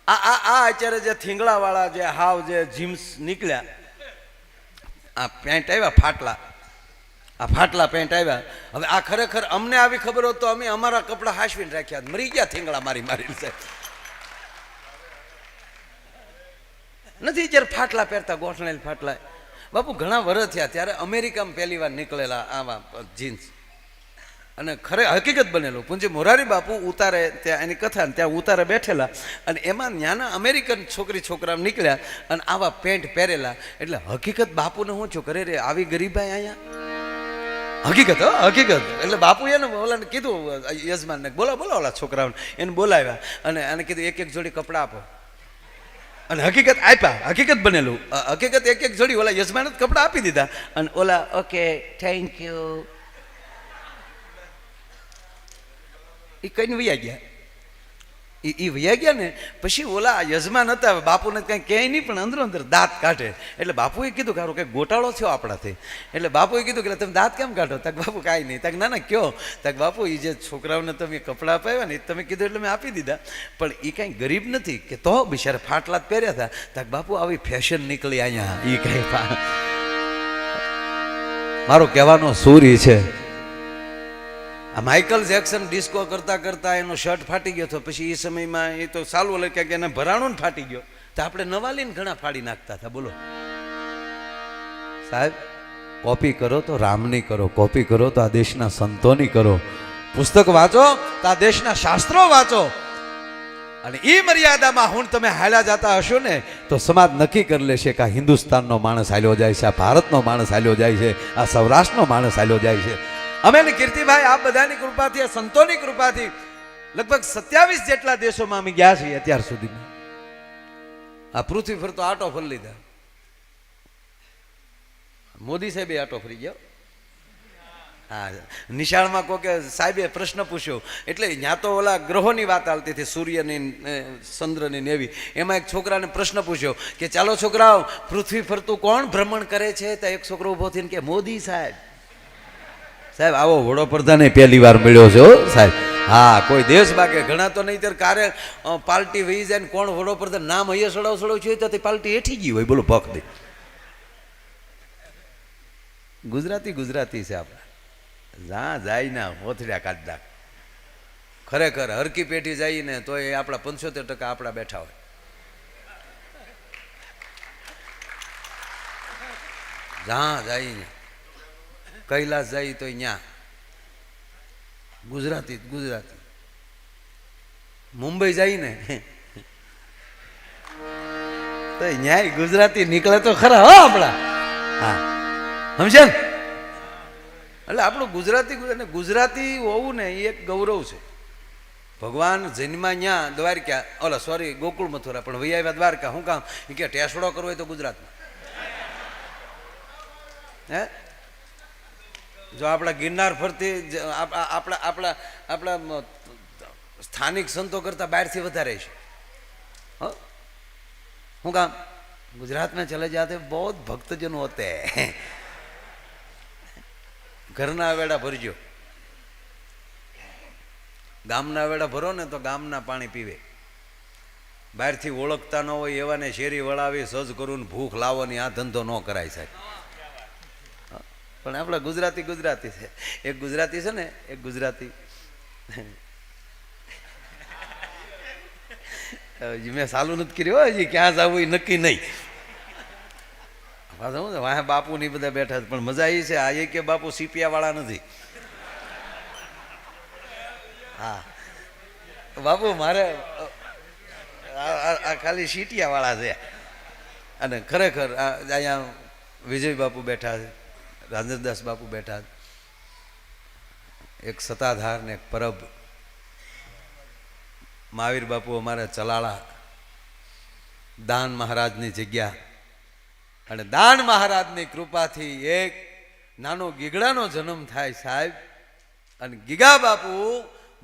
અત્યારે જે થીંગડા વાળા જે હાવ જે જીન્સ નીકળ્યા, આ પેન્ટ આવ્યા ફાટલા પેન્ટ આવ્યા. હવે આ ખરેખર અમને આવી ખબર હોત તો અમે અમારા કપડા હાંસવીને રાખ્યા, મરી ગયા થીંગડા મારી સાહેબ. નથી જ્યારે ફાટલા પહેરતા, ગોઠણેલ ફાટલા. બાપુ ઘણા વર્ષ થયા, ત્યારે અમેરિકામાં પહેલી વાર નીકળેલા આવા જીન્સ, અને હકીકત બનેલું. પૂંજી મોરારી બાપુ ઉતારે ત્યાં એની કથા, ત્યાં ઉતારે બેઠેલા, અને એમાં ત્યાંના અમેરિકન છોકરા નીકળ્યા અને આવા પેન્ટ પહેરેલા. એટલે હકીકત બાપુને હું છું કરે રે આવી ગરીબાઈ અહીંયા, હકીકત. એટલે બાપુ એને ઓલાને કીધું યજમાનને, બોલા ઓલા છોકરાઓને, એને બોલાવ્યા અને એને કીધું એક જોડી કપડાં આપો. અને હકીકત આપ્યા, હકીકત બનેલું, હકીકત એક જોડી ઓલા યજમાન કપડાં આપી દીધા. અને ઓલા ઓકે થેન્ક યુ એ કઈને વૈયા ગયા. એ વૈયા ગયા ને પછી ઓલા યજમાન હતા, બાપુને કંઈ કહે નહીં, પણ અંદરો અંદર દાંત કાઢે. એટલે બાપુએ કીધું કે કંઈક ગોટાળો થયો આપણાથી. એટલે બાપુએ કીધું કે તમે દાંત કેમ કાઢો? તક બાપુ કાંઈ નહીં. તક ના કયો? તક બાપુ એ જે છોકરાઓને તમે કપડાં અપાવ્યા ને એ તમે કીધું એટલે મેં આપી દીધા, પણ એ કાંઈ ગરીબ નથી કે તો બિચારા ફાટલા જ પહેર્યા હતા. તક બાપુ આવી ફેશન નીકળી અહીંયા. એ કંઈ મારો કહેવાનો સૂર એ છે, આ માઇકલ જેક્સન ડિસ્કો કરતા એનો શર્ટ ફાટી ગયો હતો. પછી એ સમયમાં એ તો સાલું લે કે એને ભરાણું ને ફાટી ગયો, તો આપણે નવા લઈને ઘણા ફાડી નાખતા હતા. બોલો સાહેબ, કોપી કરો તો રામની કરો, કોપી કરો તો આ દેશના સંતોની કરો, પુસ્તક વાંચો તો આ દેશના શાસ્ત્રો વાંચો. અને એ મર્યાદામાં હું તમે હાલ્યા જતા હશો ને તો સમાજ નક્કી કરી લેશે કે આ હિન્દુસ્તાનનો માણસ હાલ્યો જાય છે, આ ભારતનો માણસ હાલ્યો જાય છે, આ સૌરાષ્ટ્રનો માણસ હાલ્યો જાય છે. અમે ને કીર્તિભાઈ આ બધાની કૃપાથી, આ સંતોની કૃપાથી લગભગ 27 જેટલા દેશોમાં અમે ગયા છીએ અત્યાર સુધીમાં. આ પૃથ્વી ફરતો આટો ફરી લીધા. મોદી સાહેબે આટો ફરી ગયો. હા, નિશાળમાં કોકે સાહેબે પ્રશ્ન પૂછ્યો, એટલે ત્યાં તો ઓલા ગ્રહોની વાત ચાલતી હતી, સૂર્યની ચંદ્રની ને એવી. એમાં એક છોકરાને પ્રશ્ન પૂછ્યો કે ચાલો છોકરાઓ, પૃથ્વી ફરતું કોણ ભ્રમણ કરે છે? તો એક છોકરો ઉભો થઈને કે મોદી સાહેબ. સાહેબ આવો વડોપ્રધાન પહેલી વાર મળ્યો છે હો સાહેબ. હા, કોઈ દેશ બાકી ઘણા તો નહીં, ત્યારે કારે પાર્ટી વહી જાય ને કોણ વડોપ્રધાન નામ અહીંયા સડાવ છે તો તે પાર્ટી હેઠી ગઈ હોય. બોલો ભક દે. ગુજરાતી છે આપણે, જ્યાં જાય ના હોથડ્યા કાઢ નાખ. ખરેખર હરકી પેઢી જાય ને તો એ આપણા 75% આપણા બેઠા હોય. જ્યાં જાય ને કૈલાસ જાય તો અહીંયા ગુજરાતી. મુંબઈ જાય ને તો ન્યાય ગુજરાતી નીકળે તો ખરા હો આપણા. હા, સમજે ને? એટલે આપણું ગુજરાતી હોવું ને એ એક ગૌરવ છે. ભગવાન જન્મા ન્યા દ્વારકા, ઓલા સોરી ગોકુળ મથુરા, પણ વૈયા આવ્યા દ્વારકા. શું કામ? એ કે ટેસડો કરવો હોય તો ગુજરાતમાં. હે, જો આપણા ગિરનાર ફરતી આપણા સ્થાનિક સંતો કરતા બહારથી વધારે છે. શું કામ? गुजरात में चले जाते बहुत भक्तजन होते हैं. घरना वेड़ा भरजो, गामना वेड़ा भरो ने तो गामना पाणी पीवे. बहार थी ओळखता न होय एवाने शेरी वळावी सज करून भूख लावोनी आ धंधो न कराय साहेब. पण आपड़ा गुजराती छे. एक गुजराती छे ने, एक गुजराती मैं सालू नत कर्यो हजी क्या जावुं नक्की नहीं. वाहे बापू नहीं बधा बैठा, पण मजा आई छे. आ के बापू सीपिया वाला नहीं. हाँ बापू मारे खाली सीटिया वाला है. अने खरेखर अहींया विजय बापू बैठा, राजेंद्रदास बापू बैठा, एक सत्ताधार ने एक परब. महावीर बापू अमारे चलाड़ा दान महाराज नी जग्या, अने दान महाराज नी कृपा थी एक नानो गीगड़ानो जन्म थाय साहेब. अने गीगा बापू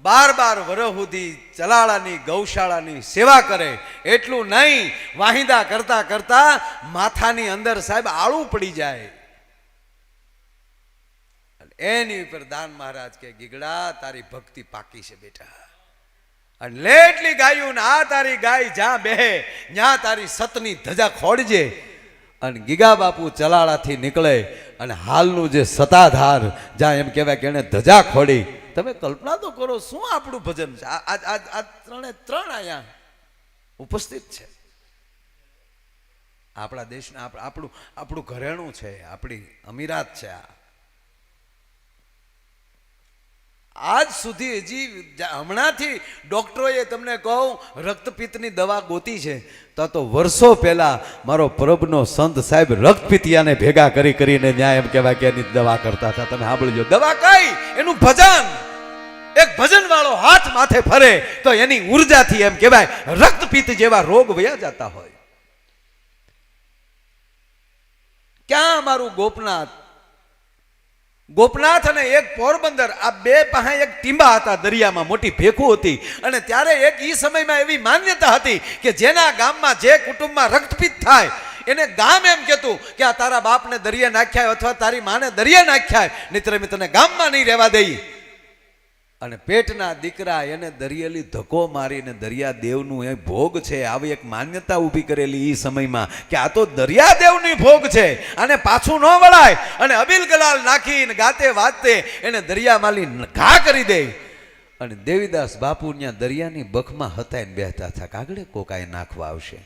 12 वर्ष सुधी चलाड़ानी गौशाळानी सेवा करे. एटलू नहीं, वाहिदा करता करता माथानी अंदर साहेब आळू पड़ी जाए. एनी पर दान महाराज के गीगड़ा तारी भक्ति पाकी से बेटा. અને લેટલી ગાયું ને આ તારી ગાય જ્યાં બેહે ત્યાં તારી સતની ધજા ખોડજે. અને ગીગા બાપુ ચલાળાથી નીકળે અને હાલનું જે સતાધાર જ્યાં એમ કહેવાય કે એને ધજા ખોડી. તમે કલ્પના તો કરો શું આપણું ભજન છે. આ ત્રણે ત્રણ અહીંયા ઉપસ્થિત છે. આપણા દેશના આપણું ઘરેણું છે, આપણી અમીરાત છે. આજ સુધી હજી હમણાંથી ડોક્ટરોએ તમને કહું રક્તપિત્તની દવા ગોતી છે તો વર્ષો પહેલા મારો પરબનો સંત સાહેબ રક્તપિતિયાને ભેગા કરીને ન્યાય એમ કહેવાય કે એની દવા કરતા હતા. તમે સાંભળજો, દવા કઈ? એનું ભજન. એક ભજન વાળો હાથ માથે ફરે તો એની ઉર્જાથી એમ કહેવાય રક્તપિત્ત જેવા રોગ વયા જતા હોય. ક્યાં અમારું ગોપનાથ અને એક પોરબંદર, આ બે પાસે એક ટીંબા હતા દરિયામાં, મોટી ભેખું હતી. અને ત્યારે એક ઈ સમયમાં એવી માન્યતા હતી કે જેના ગામમાં જે કુટુંબમાં રક્તપિત્ત થાય એને ગામ એમ કહેતું કે આ તારા બાપને દરિયા નાખ્યા અથવા તારી માને દરિયા નાખ્યા, નહીતર અમે તને ગામમાં નહીં રહેવા દઈ. અને પેટના દીકરા એને દરિયેલી ધક્કો મારીને દરિયા દેવનું એ ભોગ છે આવી એક માન્યતા ઊભી કરેલી એ સમયમાં કે આ તો દરિયા દેવની ભોગ છે, આને પાછું ન વળાય. અને અબીલ ગલાલ નાખીને ગાતે વાતે એને દરિયામાલી ઘા કરી દે. અને દેવીદાસ બાપુ ત્યાં દરિયાની બખમાં હતાઈને બેઠા હતા, કાગડે કોકાએ નાખવા આવશે.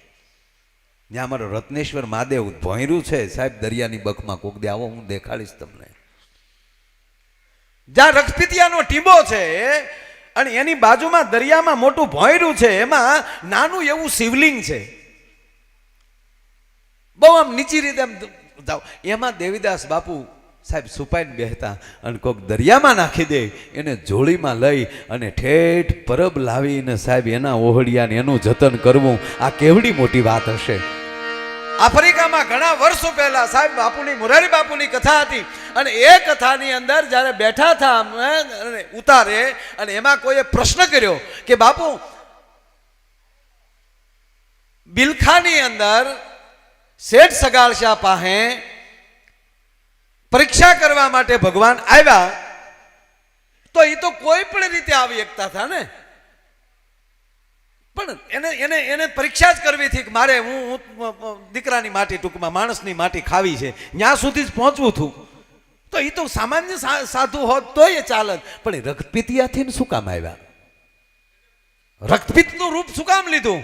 ત્યાં અમારો રત્નેશ્વર મહાદેવ ભોંયરું છે સાહેબ દરિયાની બખમાં, કોક દે આવો હું દેખાડીશ તમને. જ્યાં રક્તપિતિયાનો ટીંબો છે અને એની બાજુમાં દરિયામાં મોટું ભોંયરું છે, એમાં નાનું એવું શિવલિંગ છે. બહુ આમ નીચી રીતે આમ જાઓ, એમાં દેવીદાસ બાપુ સાહેબ સુપાઈને બેહતા અને કોઈક દરિયામાં નાખી દે એને જોડીમાં લઈ અને ઠેઠ પરબ લાવીને સાહેબ એના ઓહળિયાને એનું જતન કરવું, આ કેવડી મોટી વાત હશે. આફ્રિકામાં ઘણા વર્ષો પહેલા સાહેબ બાપુની મોરારી બાપુની કથા હતી અને એ કથાની અંદર જ્યારે બેઠા હતા ઉતારે અને એમાં કોઈએ પ્રશ્ન કર્યો કે બાપુ બિલખાની અંદર શેઠ સગાળશા પાસે પરીક્ષા કરવા માટે ભગવાન આવ્યા તો એ તો કોઈ પણ રીતે આવી શકતા હતા ને, પણ એને પરીક્ષા જ કરવી હતી કે મારે હું દીકરાની માટી, ટૂંકમાં માણસની માટી ખાવી છે, ત્યાં સુધી જ પહોંચવું હતું. તો એ તો સામાન્ય સાધુ હોત તોય ચાલત, પણ એ રક્તપિતિયાથી શું કામ આવ્યા? રક્તપિત્તનું રૂપ શું કામ લીધું?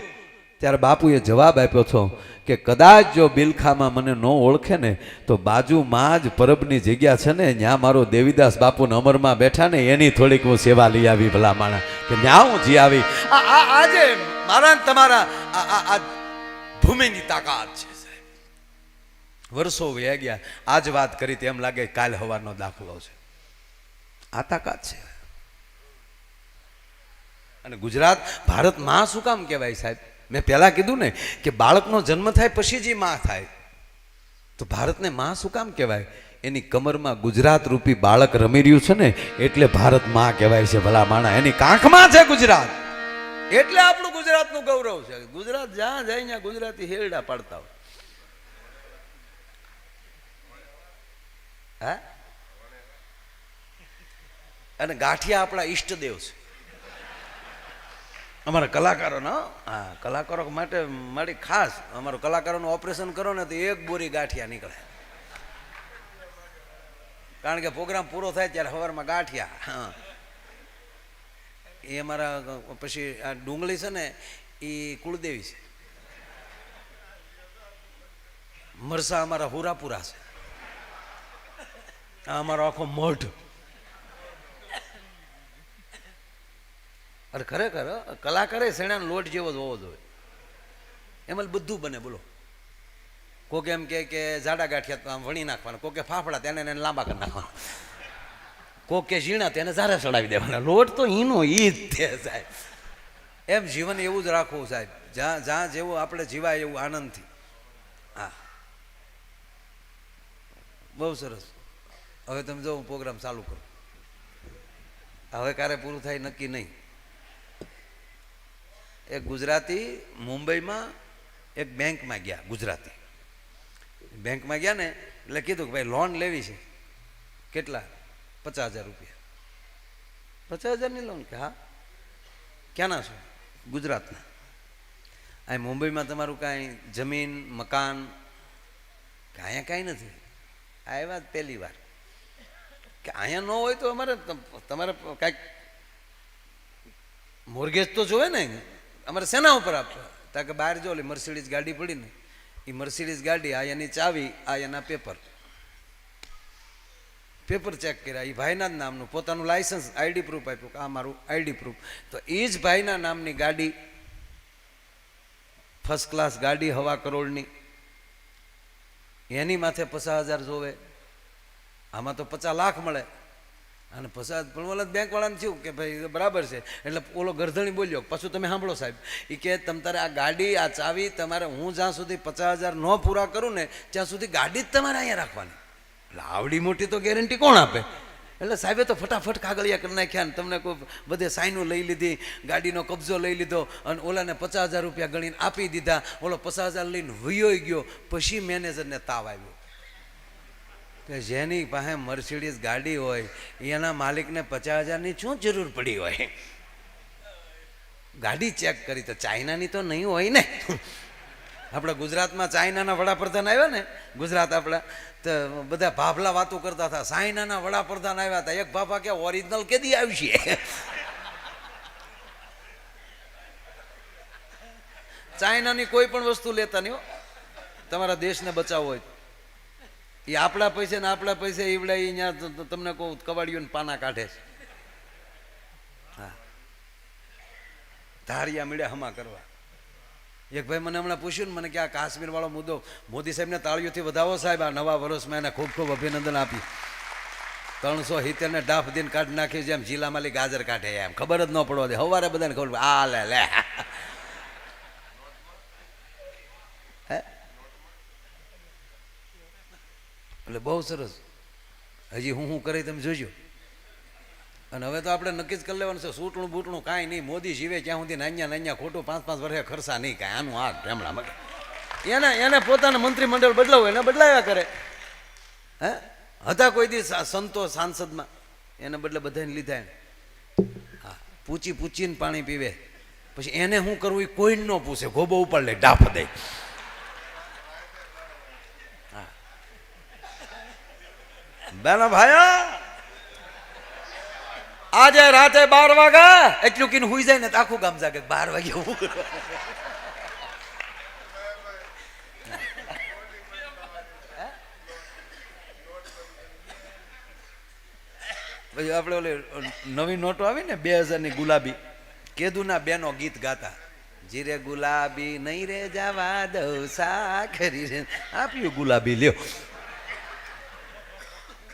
ત્યારે બાપુએ જવાબ આપ્યો છો કે કદાચ જો બિલખામાં મને ન ઓળખે ને તો બાજુમાં જ પરબની જગ્યા છે ને, ત્યાં મારો દેવીદાસ બાપુ અમરમાં બેઠા ને એની થોડીક હું સેવા લઈ આવી ભલા માણા, કે ત્યાં હું જી આવી. આજે મારા તમારા આ ભૂમિની તાકાત છે સાહેબ. વર્ષો વહી ગયા, આજ વાત કરી તેમ લાગે કાલ હવારનો દાખલો છે. આ તાકાત છે. અને ગુજરાત ભારત માં શું કામ કહેવાય સાહેબ? મેં પહેલા કીધું ને કે બાળકનો જન્મ થાય પછી જ માં થાય, તો ભારતને માં શું કામ કહેવાય? એની કમરમાં ગુજરાત રૂપી બાળક રમી રહ્યું છે ને એટલે ભારત માં કહેવાય છે ભલા માણા. એની કાંખમાં છે ગુજરાત, એટલે આપણું ગુજરાતનું ગૌરવ છે. ગુજરાત જ્યાં જાય ત્યાં ગુજરાતી હેરડા પાડતા હોય. હા, અને ગાંઠિયા આપણા ઈષ્ટદેવ છે અમારા કલાકારોનો. હા, કલાકારો માટે મારી ખાસ અમારું કલાકારોનું ઓપરેશન કરો ને તો એક બોરી ગાંઠિયા નીકળે, કારણ કે પ્રોગ્રામ પૂરો થાય ત્યારે સવારમાં ગાંઠિયા. હા, એ અમારા પછી આ ડુંગળી છે ને એ કુળદેવી છે, મરસા અમારા હુરાપુરા છે, આ અમારો આખો મઠ. અરે ખરેખર કલાકારે શેણાનો લોટ જેવો જ હોવો જોઈએ, એમાં બધું બને. બોલો, કોકે એમ કે જાડા ગાંઠિયા તો આમ વણી નાખવાના, કોકે ફાફડા તેને લાંબા કરી નાખવાના, કોકે ઝીણા તેને ઝારે ચડાવી દેવાના. લોટ તો ઈનો ઈ જ છે સાહેબ. એમ જીવન એવું જ રાખવું સાહેબ, જ્યાં જેવું આપણે જીવાય એવું આનંદથી. હા, બહુ સરસ. હવે તમે જો હું પ્રોગ્રામ ચાલુ કરું, હવે ક્યારે પૂરું થાય નક્કી નહીં. એક ગુજરાતી મુંબઈમાં એક બેંકમાં ગયા, ગુજરાતી બેંકમાં ગયા ને એટલે કીધું કે ભાઈ લોન લેવી છે. કેટલા? 50,000 રૂપિયા. 50,000ની લોન? કે હા. ક્યાંના છો? ગુજરાતના. અહીં મુંબઈમાં તમારું કાંઈ જમીન મકાન અહીંયા કાંઈ નથી. આવ્યા જ પહેલી વાર કે અહીંયા ન હોય તો તમારે કાંઈક મોર્ગેજ તો જોવે ને. અમારે શેના ઉપર આપવા? કારણ કે બહાર જો ઓલી મર્સિડીઝ ગાડી પડી ને, એ મર્સિડીઝ ગાડી આ એની ચાવી, આ એના પેપર ચેક કર્યા. એ ભાઈના જ નામનું પોતાનું લાયસન્સ આઈડી પ્રૂફ આપ્યું કે આ મારું આઈડી પ્રૂફ. તો એ જ ભાઈના નામની ગાડી, ફર્સ્ટ ક્લાસ ગાડી, 1.25 કરોડની, એની માથે 50,000 જોવે. આમાં તો 50 લાખ મળે. અને 50 પણ ઓલા બેંકવાળાને થયું કે ભાઈ બરાબર છે. એટલે ઓલો ગરધણી બોલ્યો, પાછું તમે સાંભળો સાહેબ, એ કે તમ તારે આ ગાડી, આ ચાવી તમારે, હું જ્યાં સુધી 50,000 ન પૂરા કરું ને ત્યાં સુધી ગાડી જ તમારે અહીંયા રાખવાની. એટલે આવડી મોટી તો ગેરંટી કોણ આપે? એટલે સાહેબે તો ફટાફટ કાગળિયા કરી નાખ્યા ને તમને કોઈ બધે સાઈનો લઈ લીધી, ગાડીનો કબજો લઈ લીધો અને ઓલાને 50,000 રૂપિયા ગણીને આપી દીધા. ઓલો 50,000 લઈને વયો ગયો. પછી મેનેજરને તાવ આવ્યો કે જેની પાસે મર્સિડીઝ ગાડી હોય એના માલિકને 50,000ની શું જરૂર પડી હોય? ગાડી ચેક કરી તો ચાઇનાની તો નહીં હોય ને. આપણા ગુજરાતમાં ચાઇનાના વડાપ્રધાન આવ્યા ને, ગુજરાત આપણા, તો બધા ભાભલા વાતો કરતા હતા. ચાઇનાના વડાપ્રધાન આવ્યા હતા. એક બાપા કે ઓરિજિનલ કેદી આવશે? ચાઇનાની કોઈ પણ વસ્તુ લેતા નહીં હો, તમારા દેશને બચાવવો હોય. એ આપણા પૈસે ને આપણા પૈસે ઈવડે અહીંયા તમને કહું કવાડીઓને પાના કાઢે છે. હા, ધારિયા મળ્યા હમા કરવા. એક ભાઈ મને હમણાં પૂછ્યું ને મને કે આ કાશ્મીર વાળો મુદ્દો મોદી સાહેબને તાળીઓથી વધાવો સાહેબ. આ નવા વર્ષમાં એને ખૂબ ખૂબ અભિનંદન આપી. 370 ને ડાફ દિન કાઢી નાખી, જેમ જિલ્લામાં ગાજર કાઢે એમ. ખબર જ ન પડવા દે. સવારે બધાને ખબર આ લે એટલે બહુ સરસ. હજી હું કરે તમે જોજો. અને હવે તો આપણે નક્કી જ કરી લેવાનું છે, સૂટણું બૂટણું કાંઈ નહીં. મોદી જીવે ત્યાં સુધી નાન્યા ખોટું 5-5 વર્ષે ખર્ચા નહીં કાંઈ. આનું આ ભેમડા એને પોતાના મંત્રીમંડળ બદલાવું એને બદલાવ્યા કરે. હે હતા કોઈ દી સંતો સાંસદમાં, એને બદલે બધાને લીધા. હા, પૂછીને પાણી પીવે. પછી એને શું કરવું એ કોઈ ન પૂછે, ગોબો ઉપાડ લે, ડાફ દે. બેનો ભાઈ, આજે રાતે 12 વાગ્યા એટલું કીને હુઈ જાય ને તો આખું ગામ જાગે. 12 વાગે હું કરવા? પછી આપણે ઓલી નવી નોટો આવી ને 2000ની ગુલાબી, કેદુના બેનો ગીત ગાતા. જીરે ગુલાબી નહીં રે જવા દઉં સાખરી રે, આપ્યું ગુલાબી લ્યો.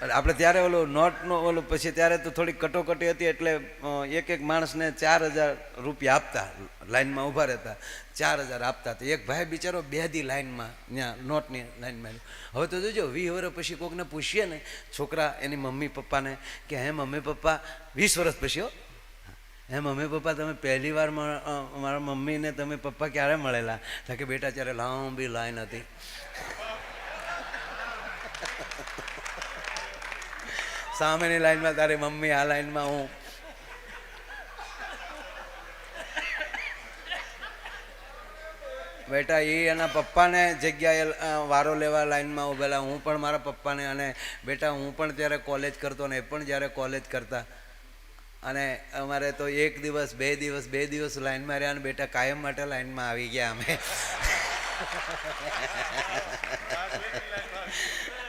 આપણે ત્યારે ઓલો નોટનો ઓલો પછી ત્યારે તો થોડીક કટોકટી હતી એટલે એક માણસને 4,000 રૂપિયા આપતા. લાઈનમાં ઊભા રહેતા, 4,000 આપતા. તો એક ભાઈ બિચારો 2 દી લાઈનમાં, ત્યાં નોટની લાઈનમાં. હવે તો જોજો 20 વર્ષ પછી કોકને પૂછીએ ને, છોકરા એની મમ્મી પપ્પાને કે હે મમ્મી પપ્પા, 20 વર્ષ પછી હો, હે મમ્મી પપ્પા તમે પહેલી વાર મારા મમ્મીને તમે પપ્પા ક્યારે મળેલા? તો કે બેટા ત્યારે લાંબી લાઈન હતી. સામેની લાઈનમાં તારી મમ્મી, આ લાઈનમાં હું. બેટા એ એના પપ્પાને જગ્યાએ વારો લેવા લાઈનમાં ઉભેલા. હું પણ મારા પપ્પાને, અને બેટા હું પણ ત્યારે કોલેજ કરતો ને એ પણ જ્યારે કોલેજ કરતા. અને અમારે તો 1 દિવસ 2 દિવસ લાઈનમાં રહ્યા અને બેટા કાયમ માટે લાઈનમાં આવી ગયા અમે.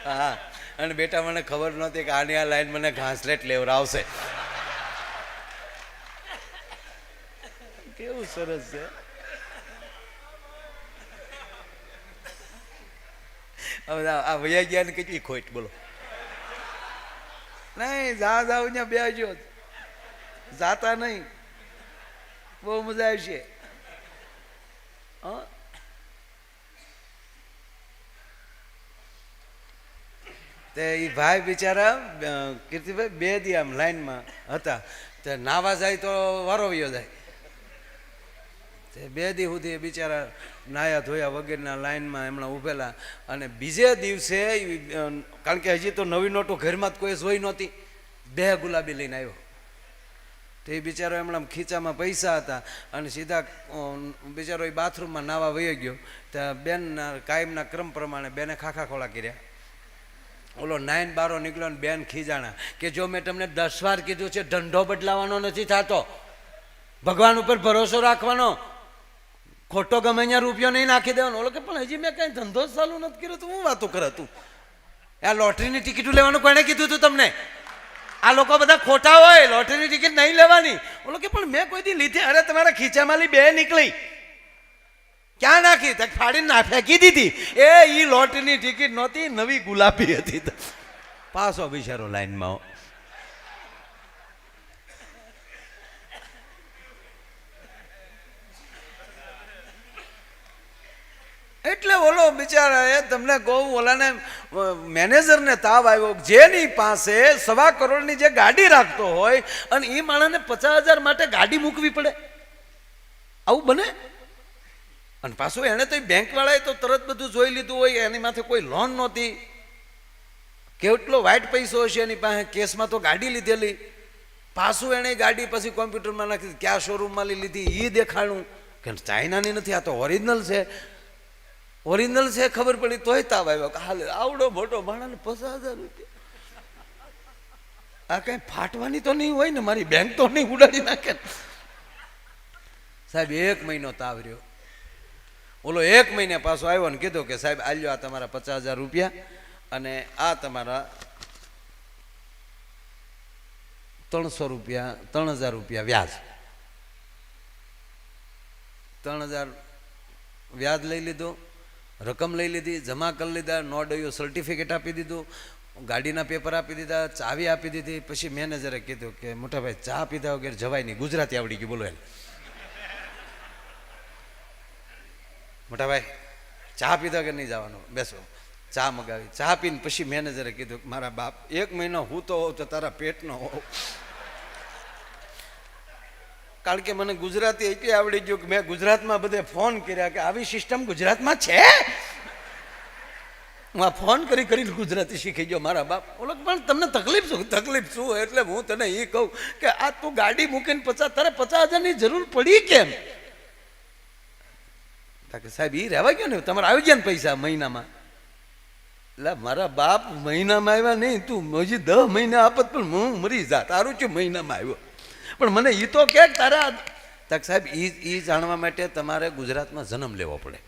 હા, અને બેટા મને ખબર નહોતી કે આની આ લાઈન મને ઘાસલેટ લેવડાવશે. કેવું સરસ છે. હવે આ વૈયા ગયા ને કેટલી ખોટ બોલો. નહીં જાવ ત્યાં બેસજો, જાતા નહીં. બહુ મજા આવશે. હા, તે એ ભાઈ બિચારા કીર્તિભાઈ 2 દી આમ લાઈનમાં હતા. તે નાવા જાય તો વારો વયો જાય. તે 2 દી સુધી બિચારા નાયા ધોયા વગેરેના લાઈનમાં એમણે ઊભેલા. અને બીજે દિવસે કારણ કે હજી તો નવી નોટો ઘરમાં જ કોઈ જોઈ નહોતી, 2 ગુલાબી લઈને આવ્યો. તો એ બિચારો એમણા ખીચામાં પૈસા હતા અને સીધા બિચારો એ બાથરૂમમાં નાવા વહી ગયો. ત્યાં બેનના કાયમના ક્રમ પ્રમાણે બેને ખાખા ખોળા કર્યા. ઓલો 9-12 નીકળ્યો ને બેન ખીજાણા કે જો મેં તમને 10 વાર કીધું છે ધંધો બદલાવાનો નથી થતો, ભગવાન ઉપર ભરોસો રાખવાનો, ખોટો ગમે અહીંયા રૂપિયો નહીં નાખી દેવાનો. ઓલો કે પણ હજી મેં કઈ ધંધો જ ચાલુ નથી કર્યો, તો હું વાતો કરે તું? આ લોટરીની ટિકિટ લેવાનું કોને કીધું તું તમને? આ લોકો બધા ખોટા હોય, લોટરીની ટિકિટ નહીં લેવાની. ઓલો કે પણ મેં કોઈ દી લીધી. અરે તમારા ખીચામાંથી 2 નીકળી, ક્યાં નાખી? તક ફાડીને ના ફેંકી દીધી. ઈ લોટરીની ટિકિટ નહોતી, નવી ગુલાબી હતી. પાછો બિચારો લાઈનમાં. એટલે ઓલો બિચારા તમને કહું, ઓલાને મેનેજરને તાવ આવ્યો, જેની પાસે 1.25 કરોડની જે ગાડી રાખતો હોય અને એ માણસને 50,000 માટે ગાડી મૂકવી પડે, આવું બને? અને પાછું એને તો બેંક વાળાએ તો તરત બધું જોઈ લીધું હોય, એની માથે કોઈ લોન નહોતી, કેટલો વાઇટ પૈસો હશે એની પાસે, કેસમાં તો ગાડી લીધેલી. પાછું એને ગાડી પછી કોમ્પ્યુટરમાં નાખી, ક્યાં શોરૂમમાં લીધી એ દેખાણું કે ચાઇનાની નથી, આ તો ઓરિજિનલ છે. ઓરિજિનલ છે ખબર પડી તોય તાવ આવ્યો. હાલે આવડો મોટો માણસ 50,000 રૂપિયા, આ કઈ ફાટવાની તો નહીં હોય ને? મારી બેંક તો નહીં ઉડાડી નાખે? સાહેબ 1 મહિનો તાવ રહ્યો. ઓલો 1 મહિને પાછો આવ્યો ને કીધું કે સાહેબ આલ્યો આ તમારા 50,000 રૂપિયા અને આ તમારા 300 રૂપિયા 3,000 રૂપિયા વ્યાજ. 3,000 વ્યાજ લઈ લીધું, રકમ લઈ લીધી, જમા કરી લીધા, નો ડ્યુ સર્ટિફિકેટ આપી દીધું, ગાડીના પેપર આપી દીધા, ચાવી આપી દીધી. પછી મેનેજરે કીધું કે મોટા ભાઈ ચા પીધા વગેરે જવાય નહીં. ગુજરાતી આવડી ગયું, બોલો એને. મોટા ભાઈ ચા પીધા વગર નહીં જવાનું, બેસો. ચા મગાવી, ચા પીને પછી મેનેજરે કીધું મારા બાપ 1 મહિનો હું તો હોઉં તો તારા પેટનો હોઉં. કારણ કે મને ગુજરાતી એટલી આવડી ગયું કે મેં ગુજરાતમાં બધે ફોન કર્યા કે આવી સિસ્ટમ ગુજરાતમાં છે. હું આ ફોન કરીને ગુજરાતી શીખી ગયો મારા બાપ. ઓલો પણ તમને તકલીફ શું? તકલીફ શું એટલે હું તને એ કહું કે આ તું ગાડી મૂકીને તારે 50,000ની જરૂર પડી કેમ? કે સાહેબ એ રહેવા ગયો ને, તમારે આવી ગયા ને પૈસા મહિનામાં. એટલે મારા બાપ મહિનામાં આવ્યા નહીં, તું હજી 10 મહિના આપત પણ હું મરી જા. તારું શું મહિનામાં આવ્યો? પણ મને એ તો કે તારા તક સાહેબ એ જાણવા માટે તમારે ગુજરાતમાં જન્મ લેવો પડે.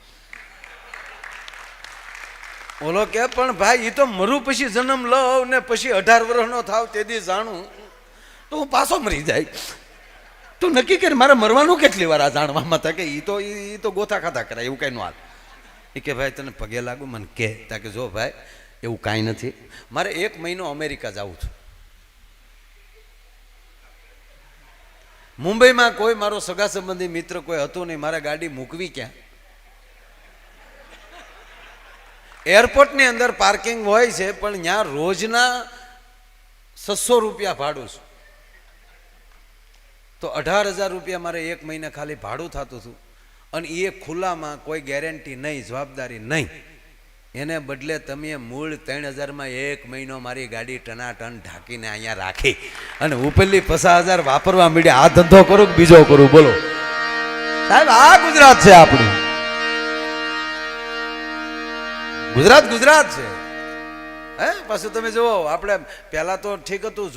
ઓલો કે પણ ભાઈ એ તો મરું પછી જન્મ લઉં ને પછી 18 વર્ષનો થાવ તેથી જાણું તો હું પાછો મરી જાય. તું નક્કી કરી મારે મરવાનું કેટલી વાર આ જાણવામાં હતા કે એ તો ગોથા ખાતા કરાય એવું કાંઈ નો હાલ. એ કે ભાઈ તને પગે લાગુ મને કે તા કે જો ભાઈ એવું કાંઈ નથી, મારે 1 મહિનો અમેરિકા જવું છું. મુંબઈમાં કોઈ મારો સગા સંબંધી મિત્ર કોઈ હતો નહીં, મારે ગાડી મૂકવી ક્યાં? એરપોર્ટની અંદર પાર્કિંગ હોય છે પણ ત્યાં રોજના 600 રૂપિયા ભાડું છે. તો 18,000 રૂપિયા મારે 1 મહિને ખાલી ભાડું થતું હતું. અને એ ખુલ્લામાં કોઈ ગેરંટી નહીં, જવાબદારી નહીં. એને બદલે તમે મૂળ 3,000માં 1 મહિનો મારી ગાડી ટનાટન ઢાંકીને અહીંયા રાખી અને ઉપરલી 50,000 વાપરવા માંડ્યા. આ ધંધો કરું કે બીજો કરું? બોલો સાહેબ, આ ગુજરાત છે આપણું. ગુજરાત છે. હે પાછું તમે જુઓ, આપણે પહેલા તો ઠીક હતું.